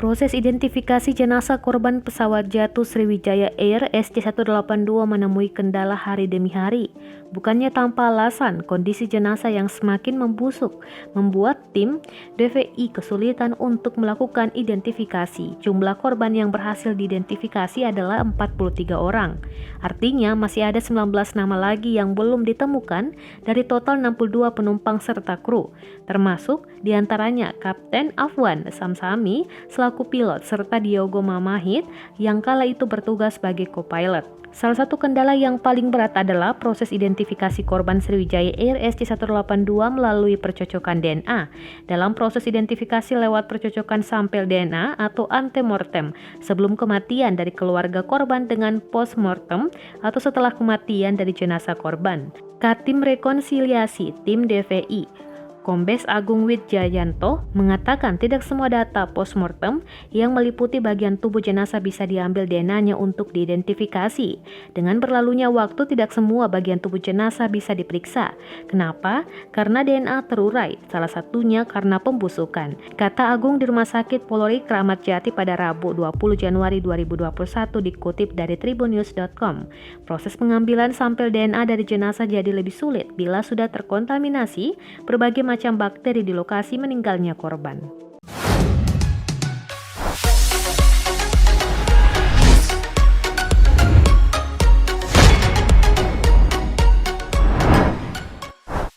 Proses identifikasi jenazah korban pesawat jatuh Sriwijaya Air SC182 menemui kendala hari demi hari. Bukannya tanpa alasan, kondisi jenazah yang semakin membusuk membuat tim DVI kesulitan untuk melakukan identifikasi. Jumlah korban yang berhasil diidentifikasi adalah 43 orang. Artinya masih ada 19 nama lagi yang belum ditemukan dari total 62 penumpang serta kru, termasuk diantaranya Kapten Afwan Samsami selaku pilot serta Diogo Mamahit yang kala itu bertugas sebagai co-pilot. Salah satu kendala yang paling berat adalah proses identifikasi korban Sriwijaya Air SC182 melalui percocokan DNA. Dalam proses identifikasi lewat percocokan sampel DNA atau antemortem sebelum kematian dari keluarga korban dengan postmortem atau setelah kematian dari jenazah korban. Katim Rekonsiliasi Tim DVI Kombes Agung Widjayanto mengatakan tidak semua data postmortem yang meliputi bagian tubuh jenazah bisa diambil DNA-nya untuk diidentifikasi. Dengan berlalunya waktu tidak semua bagian tubuh jenazah bisa diperiksa. Kenapa? Karena DNA terurai, salah satunya karena pembusukan. Kata Agung di Rumah Sakit Polri Kramat Jati pada Rabu 20 Januari 2021 dikutip dari tribunnews.com. Proses pengambilan sampel DNA dari jenazah jadi lebih sulit bila sudah terkontaminasi berbagai macam bakteri di lokasi meninggalnya korban.